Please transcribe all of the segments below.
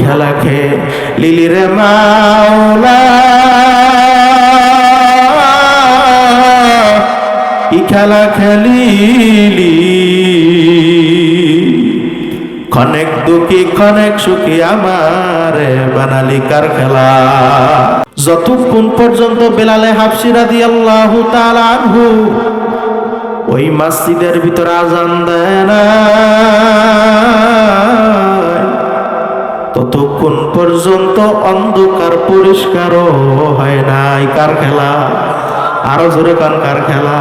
খেলা খেলিলি রে মাওলা, কি খেলা খেলিলি, ক্ষণেক দুঃখী ক্ষণেক সুখী আমারে বানালি কার খেলা। যতক্ষণ পর্যন্ত বেলালে হাবশী রাদিয়াল্লাহু তাআলা আনহু ওই মসজিদের ভিতরে আজান দেয় না, ততক্ষণ পর্যন্ত অন্ধকার পরিষ্কারও হয় নাই। কার খেলা? আরো জোরে কান, কার খেলা?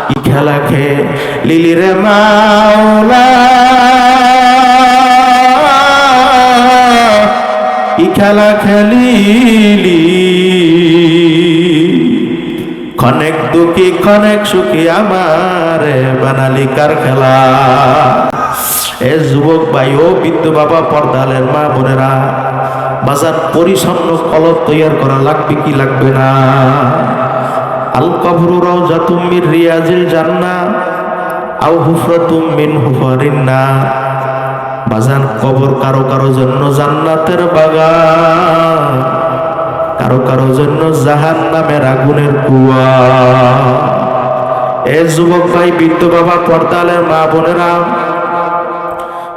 কি খেলা খেলিলি রে মাওলা, কি খেলা খেলিলি, ক্ষণেক দুঃখী ক্ষণেক সুখী আমারে বানালি কার খেলা। এ যুবক ভাই ও বৃদ্ধ বাবা, পর্দালের মা বোনেরা, বাজার পরিচ্ছন্ন কলব তৈয়ার করা লাগবে কি লাগবে না? আল কবরু রাউযাতুম মির রিয়াজিল জান্নাহ আও হুফরাতুম মিন হুফারিন নার। বাজার কবর কারো কারো জন্য জান্নাতের বাগান, কারো কারো জন্য জাহান্নামের আগুনের কুয়া। এ যুবক ভাই, বৃদ্ধ বাবা, পর্দালের মা বোনেরা,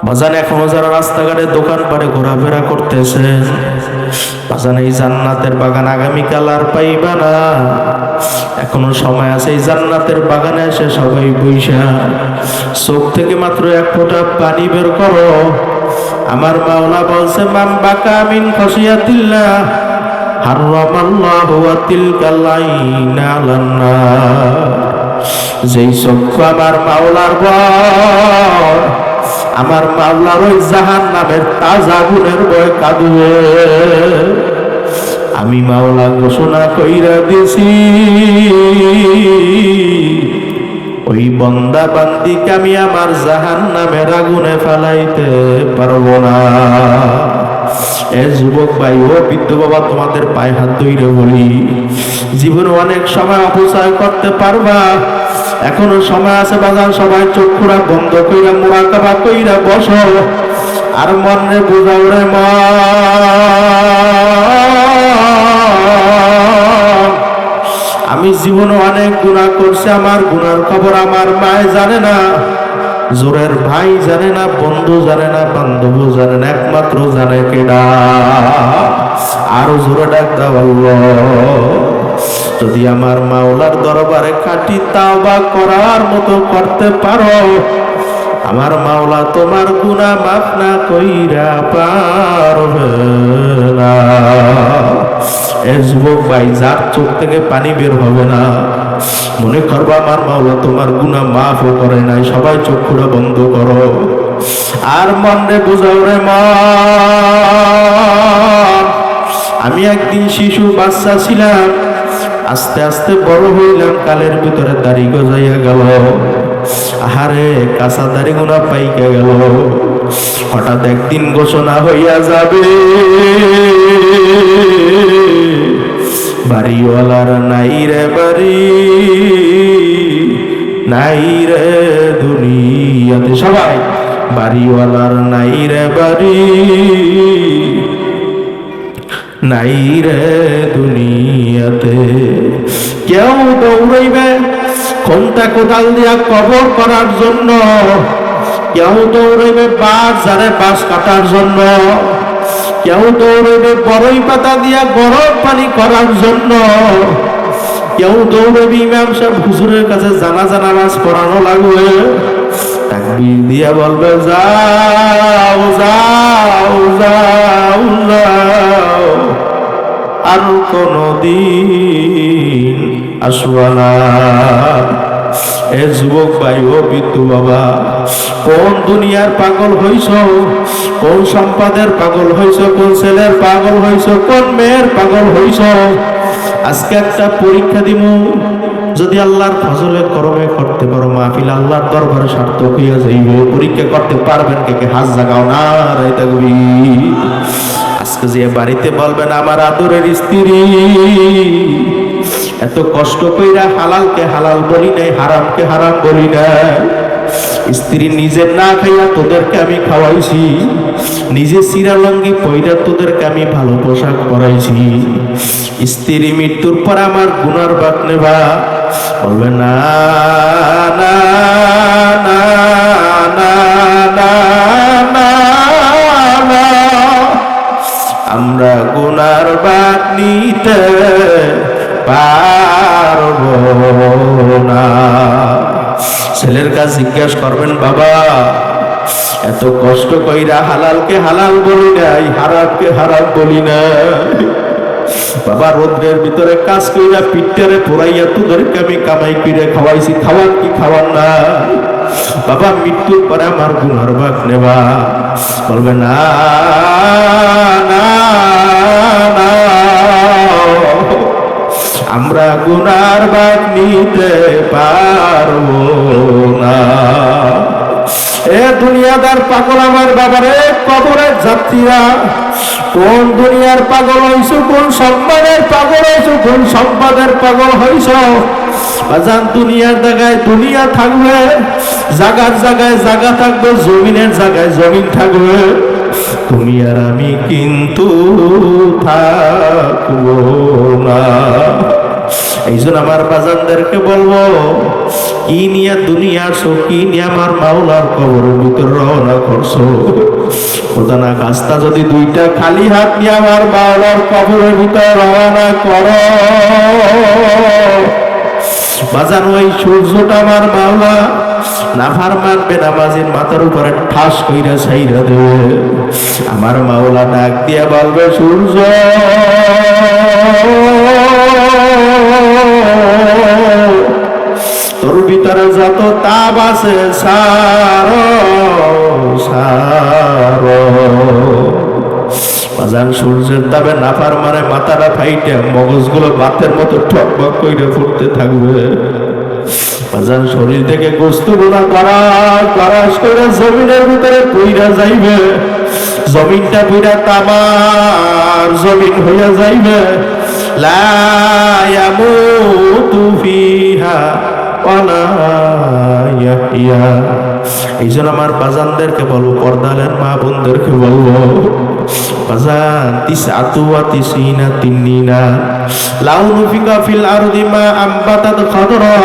বাজান এখনো যারা রাস্তাঘাটে দোকানপাটে ঘোরাফেরা করতেছেন, বাজান এই জান্নাতের বাগান আগামীকাল আর পাইবা না। এখনো সময় আছে, এই জান্নাতের বাগানে এসে সবাই বইসা চোখ থেকে মাত্র এক ফোঁটা পানি বের করো। আমার মাওলা বলছে, মান বাকা মিন খশিয়াতিল্লাহ হারামাল্লাহু তিলকাল আইনা আলান নার। যেই চক্ষু আমার মাওলার ভয়, আমার মাওলার ওই জাহান্নামের তাজা আগুনের ভয় কাঁদবে। আমি মাওলা ঘোষণা কইরা দিছি, ওই বন্দা বান্দিকে আমি আমার জাহান্নামের আগুনে ফেলাইতে পারবো না। এ যুবক ভাই ও বৃদ্ধ বাবা, তোমাদের পায়ে হাত ধরে বলি, জীবনে অনেক সময় অপচয় করতে পারবা, এখনো সময় আছে বাজান। সবাই চক্ষুরা বন্ধ কইরা মুরাকাবা কইরা বসো, আর মনে বুঝাও রে মা, আমি জীবনে অনেক গুনাহ করছি, আমার গুনার খবর আমার মায় জানে না, জোরের ভাই জানে না, বন্ধু জানে না, বান্ধব জানে না, একমাত্র জানে কেডা? আরো জোরে ডাক দাও আল্লাহ। যদি আমার মাওলার দরবারে খাঁটি তাওবা করার মতো করতে পারো, আমার মাওলা তোমার গুনাহ মাফ না কইরা পারবে না। এ যুবক ভাই, যার চোখ থেকে পানি বের হবে না, মনে করবা আমার মাওলা তোমার গুনাহ মাফও করে নাই। সবাই চক্ষুটা বন্ধ করো, আর মনে বুঝাও রে মা, আমি একদিন শিশু বাচ্চা ছিলাম, আস্তে আস্তে বড় হইলাম, কালের ভিতরে দাড়ি গজাইয়া গেল, আহারে কাঁচা দাড়ি গোনা পাইকা গেল। হঠাৎ একদিন ঘোষণা হইয়া যাবে, বাড়িওয়ালার নাই রে বাড়ি, নাই রে দুনিয়াতে। সবাই, বাড়িওয়ালার নাই রে বাড়ি, নাই রে দুনিয়াতে। কেউ দৌড়াইবে কোনটা কোদাল দিয়া কবর করার জন্য, কেউ দৌড়াইবে বাঁশ জারে বাঁশ কাটার জন্য, কেউ দৌড়াইবে বড়ই পাতা দিয়া গরম পানি করার জন্য, কেউ দৌড়াইবে ইমাম সাহেব হুজুরের কাছে জানাজা নামাজ পড়ানো লাগবে। তাকবীর দিয়া বলবে, যাও যাও যাও যাও, আর কোনদিন আসবা না। এ যুবক ভাই ও বৃদ্ধ বাবা, কোন দুনিয়ার পাগল হইছ, কোন সম্পদের পাগল হইছ, কোন ছেলের পাগল হইছ, কোন মেয়ের পাগল হইছ? আজকে একটা পরীক্ষা দিব, যদি আল্লাহর ফজলে করমে করতে পারো, মাহফিল আল্লাহর দরবারে সার্থক হইয়া যাইবে। পরীক্ষা করতে পারবেন কে কে? হাত জাগাও না রে তাকবীর। আজকে যে বাড়িতে বলবেন, আমার আদরের স্ত্রী, এত কষ্ট কইরা হালালকে হালাল বলি নাই, হারামকে হারাম বলি নাই, স্ত্রী নিজে না খাইয়া তোদেরকে আমি খাওয়াইছি, নিজে চিরা লঙ্গি পইরা তোদেরকে আমি ভালো পোশাক পরাইছি। স্ত্রী মৃত্যুর পর আমার গুনার ভাগ নেবা? বলবে না না না না না না না, আমরা গুনার ভাগ নিতে পারবো না। ছেলের কাছে জিজ্ঞাসা করবেন, বাবা এত কষ্ট কইরা হালালকে হালাল বলি নাই, হারামকে হারাম বলি নাই। বাবা রোদ্রের ভিতরে কাজ কইরা পিঠটারে পোড়াইয়া তোদেরকে আমি কামাই করে খাওয়াইছি, খাওয়ান কি খাওয়ান না? বাবা মৃত্যুর পরে আমার গুনার ভাগ নেবা? বলবে না না না, আমরা গুনার ভাগ নিতে পারবো না। এ দুনিয়াদার পাগল আমার বাবারে, কবরের যাত্রীরা, কোন দুনিয়ার পাগল হইছো, কোন সম্মানের পাগল হইছো, কোন সম্পদের পাগল হইছো? বাজান দুনিয়ার জায়গায় দুনিয়া থাকবে, জাগার জায়গায় জায়গা থাকবে, জমিনের জায়গায় জমিন থাকবে, তুমি আর আমি কিন্তু থাকবো না। এই জন্য আমার বাজানদেরকে বলবো, কি নিয়ে দুনিয়া আসো, কি নিয়ে আমার মাওলার কবরের ভিতরে রওনা করছো? খোদা না কাজটা যদি দুইটা খালি হাত নিয়ে আমার মাওলার কবরের ভিতরে রওনা করো, বাজান ওই সূর্যটা আমার মাওলা নাফরমান বেনামাজির মাথার উপরে ঠাস কইরা ছাইরা দেবে। আমার মাওলা ডাক দিয়া বলবে, সূর্য তোর ভিতরে যত তাপ আছে সারো সারো। বাজান সূর্যের তাপে নাফরমানের মাথাটা ফাইটে মগজগুলো বাতের মতো ঠকবক কইরা ফুটতে থাকবে। বাজান শরীর থেকে গোস্তগুলা গড়াস গড়াস করে জমিনের ভিতরে পইরা যাইবে, জমিনটা পুরা তামার জমিন হইয়া যাইবে। লা ইয়ামুতু ফিহা ওয়ালা ইয়াহইয়া। এই জন্য আমার বাজানদেরকে বলবো, পর্দালের মা বোনদেরকে বলবো, বাজান তিসআতু ওয়া তিসিনা তিন্নিনা লাউনু ফিকা ফিল আরদি মা আম্বাতাত খাদরা।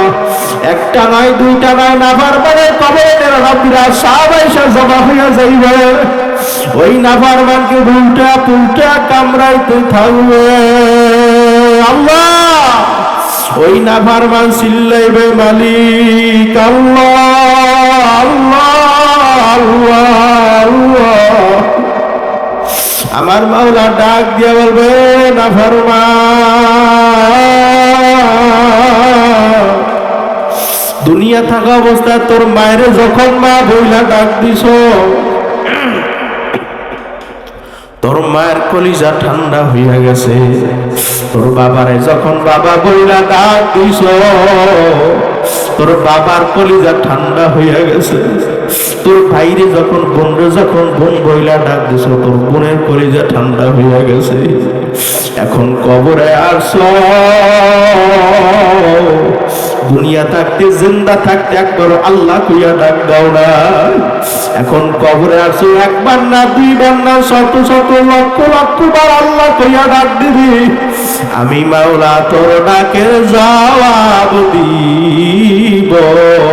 একটা নয় দুইটা নয়, নাফরমানের কবরের রব্বিরা সব এসে জমা হইয়া যাইবে। ওই নাফরমানকে উল্টা পুল্টা কামড়াইতে থাকবে। আল্লাহ, ওই নাফরমান চিল্লাইবে, মালিক আল্লাহ আল্লাহ আল্লাহ আল্লাহ। আমার মাওলা ডাক দিয়া বলবে, নাফরমান, দুনিয়া থাকা অবস্থায় তোর মায়ের যখন মা বইলা ডাক দিছ, তোর মায়ের কলিজা ঠান্ডা হইয়া গেছে। তোর বাবারে যখন বাবা বইলা ডাক দিছ, তোর বাবার কলিজা ঠান্ডা হইয়া গেছে। তোর ভাইরে যখন বোনরে যখন বোন বইলা ডাক দিছ, তোর বোনের কলিজা ঠান্ডা হইয়া গেছে। এখন কবরে আসো, দুনিয়া থাকতে জিন্দা থাকতে একবার আল্লাহ কইয়া ডাক দাও না। এখন কবরে আসো, একবার না দুইবার না, শত শত লক্ষ লক্ষ বার আল্লাহ কইয়া ডাক দিবি। আমি মাওলা তোর ডাকের জবাব দিব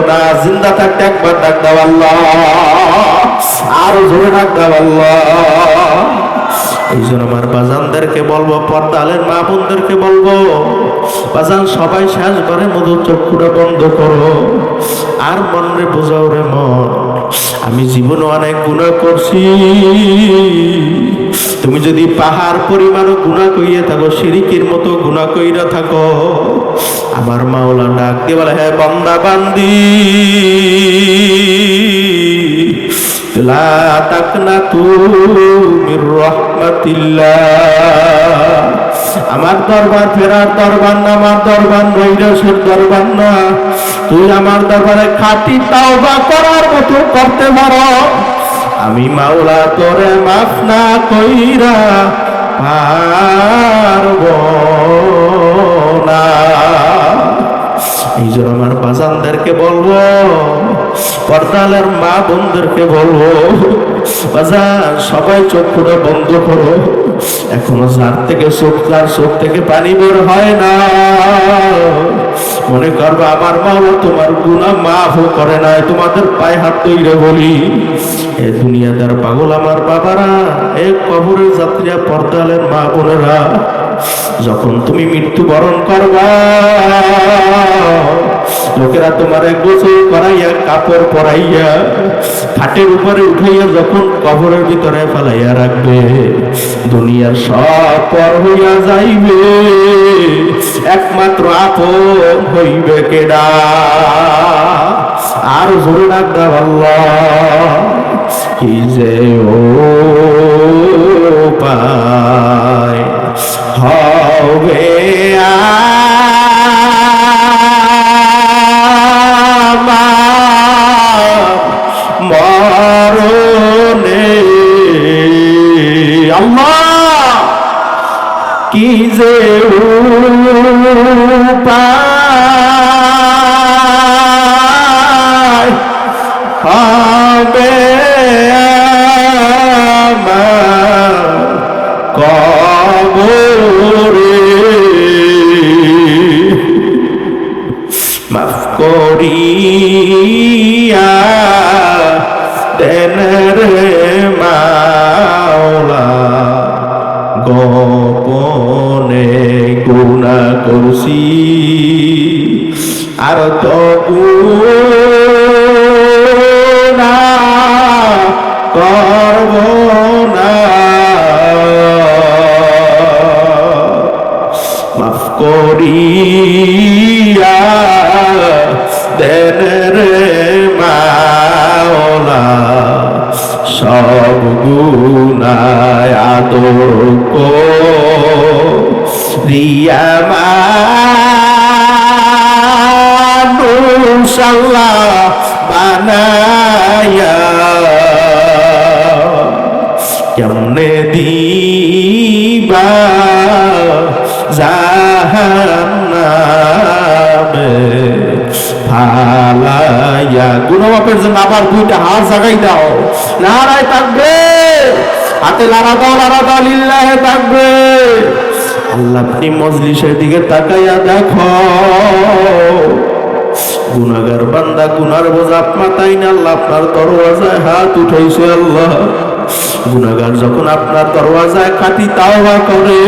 না। জিন্দা থাকতে একবার ডাক দাও আল্লাহ, আরো জোরে ডাক দাও আল্লাহ। এই জন্য আমার বাজানদেরকে বলবো, পর্দালের মা বোনদেরকে বলবো, বাজান সবাই শেষ করে মধু চক্ষুটা বন্ধ করো, আর মনে বোঝাও রে মন, আমি জীবনে অনেক গুনাহ করছি। তুমি যদি পাহাড় পরিমাণও গুনাহ কইয়া থাকো, শিরিকের মতো গুনাহ কইরা থাকো, আমার মাওলা ডাক দিয়ে বলে, হে বান্দা বান্দি, লা তাকনাতু মির রাহমাতিল্লাহ। আমার দরবার ফেরার দরবার না, আমার দরবার নৈরাশের দরবার না। তুই আমার দরবারে খাঁটি তাওবা করার মতো করতে পারো, আমি মাওলা তোরে মাফ না কইরা পারবো না। এই জন্য আমার বাজানদেরকে বলবো, পর্দালের মা বোনদেরকে বলবো, বাজার সবাই চোখটা বন্ধ করো। এখনো যার থেকে চোখ থেকে পানি বের হয় না, মনে করবো আমার মাওলা তোমার গুনাহ মাফ করে নাই। তোমাদের পায়ে হাত ধরে বলি, এ দুনিয়াদার পাগল আমার বাবারা, এ কবরের যাত্রীরা, পর্দালের মা বোনেরা, যখন তুমি মৃত্যুবরণ করবা, লোকেরা তোমার গোসল করাইয়া কাপড় পরাইয়া খাটের উপরে উঠাইয়া যখন কবরের ভিতরে ফেলাইয়া রাখবে, দুনিয়ার সব পর হইয়া যাইবে, একমাত্র আপন হইবে কেডা? আর জোরে ডাক দাও আল্লাহ। কি যে ও পায় হবে মরণে, আল্লাহ কি যে উপায় হবে আমার কবরে, মাফ করিয়া দেন রে মাওলা, গোপনে গুনাহ করছি আর তো গুনাহ করব না, মাফ করিয়া দেন রে মাওলা, সব গুনাহ আদর করিয়া মানুষ আল্লাহ বানায়া, কেমনে দিবা জাহান্নামে ফালাইয়া। গুণমাপের জন্য আবার দুইটা হাত জাগাই দাও, নারায়ে তাকবীর, হাতে লাড়া দাও, লিল্লাহে তাকবীর। আল্লাহ আপনি মজলিসের দিকে তাকাইয়া দেখো, গুনাহগার বান্দা গুনার বোঝা মাথায় না, আল্লাহ আপনার দরওয়াজায় হাত উঠাইছে। আল্লাহ গুনাহগার যখন আপনার দরওয়াজায় খাঁটি তাওবা করে,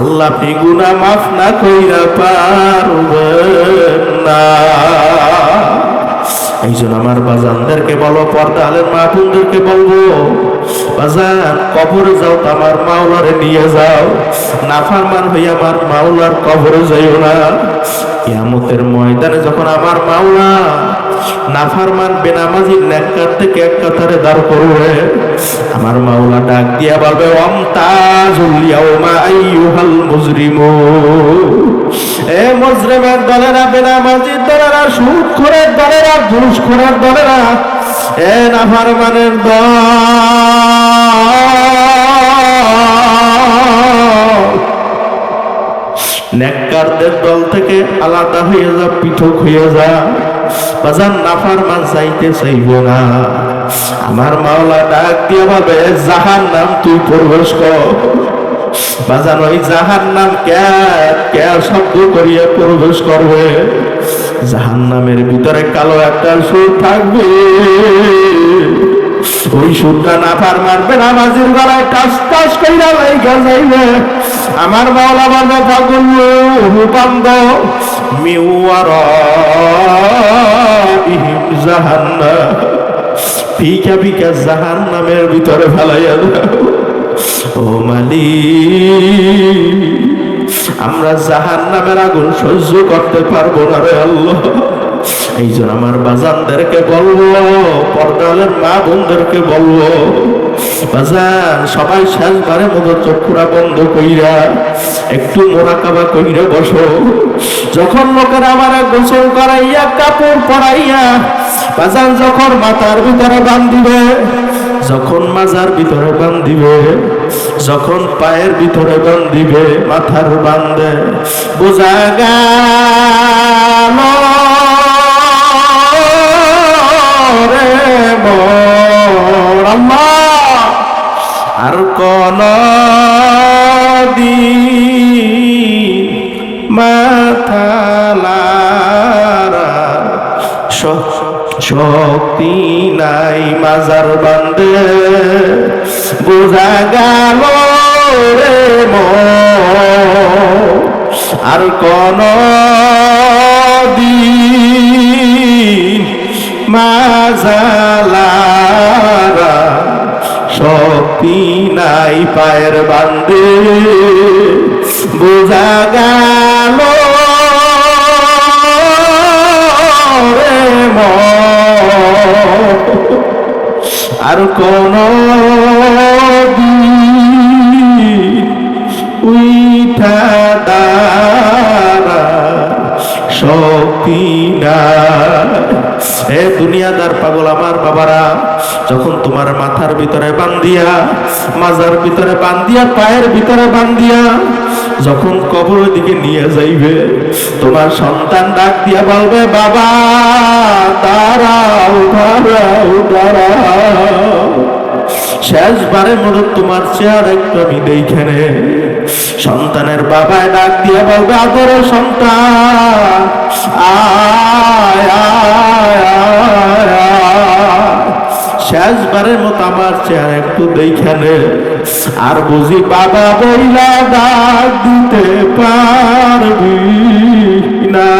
আল্লাহ আপনি গুনাহ মাফ না কইরা পারবেন না। এইজন আমার বাজানদেরকে বলো, পর্দালের মা বোনদেরকে বলবো, বাজান কবরে যাও তো আমার মাওলারে নিয়ে যাও, নাফরমান হইয়া আমার মাওলার কবরে যাইও না। কিয়ামতের ময়দানে যখন আমার মাওলা নাফরমান বেনামাজি নেককার থেকে এক কাতারে দাঁড় করবে, আমার মাওলা ডাক দিয়া বলবে, ওয়ামতাজুল ইয়াউমা আইয়ুহাল মুজরিমুন, এ মুজরিমের দলেরা, বেনামাজির দলেরা, সুদখোরের দলেরা, ঘুষখোরের দলেরা, এ নাফরমানের দল, নেককারদের দল থেকে আলাদা হয়ে যা, পৃথক হয়ে যা। বাজান নাফরমান চাইতে চাইবে না, আমার মাওলা ডাক দিয়ে বলবে, জাহান্নাম তুই প্রবেশ কর। বাজান ওই জাহান্নাম কে শব্দ করিয়া প্রবেশ করবে, জাহান্নামের ভিতরে কালো একটা সুর থাকবে, ওই সুরটা নাফরমান বেনামাজির গলায় টাস টাস কইরা লাইগা যাইবে। আমার মাওলা বলবে, পাগল রূপান্দ মিওয়ারাইহিম জাহান্নাম, ফিকা ফিকা জাহান্নামের ভিতরে ফেলাইয়া দাও। ও মালিক, আমরা জাহান্নামের আগুন সহ্য করতে পারবো না রে আল্লাহ। এইজন আমার বাজানদেরকে বলবো, পর্দালের মা বোনদেরকে বলবো, বাজান সবাই শেষবারের মতো চক্ষুরা বন্ধ কইরা একটু মোরাকাবা কইরা বসো। যখন লোকেরা আমার গোসল করাইয়া কাপড় পরাইয়া বাজান যখন মাথার ভিতরে বান্ধিবে, যখন মাজার ভিতরে বান্ধিবে, যখন পায়ের ভিতরে বান্ধিবে, মাথার বান্ধে বোঝা গেল মন আল্লাহ আর কোন দিন মাথা লারা শক্তি নাই মাজার বান্দে বোঝা গেল রে মন আর কোন দিন মাজালারা শক্তি নাই পায়ের বান্দে বোঝা গেল রে মন আর কোন দিন উঠা দাঁড়া শক্তি নাই। হে দুনিয়াদার পাগল আমার বাবারা, যখন তোমার মাথার ভিতরে বান্ধিয়া, মাজার ভিতরে বান্ধিয়া, পায়ের ভিতরে বান্ধিয়া যখন কবরের দিকে নিয়ে যাইবে, তোমার সন্তান ডাক দিয়া বলবে, বাবা দাঁড়াও দাঁড়াও দাঁড়াও, শেষবারের মতো তোমার চেহারা একটু আমি দেখেনে। সন্তানের বাবায় ডাক দিয়া বলবে, আদরের সন্তান আয় আয় আয় আয়, শেষবারের মতো আমার চেহারা একটু দেখেনে। আর বুঝি বাবা বইলা ডাক দিতে পারবি না।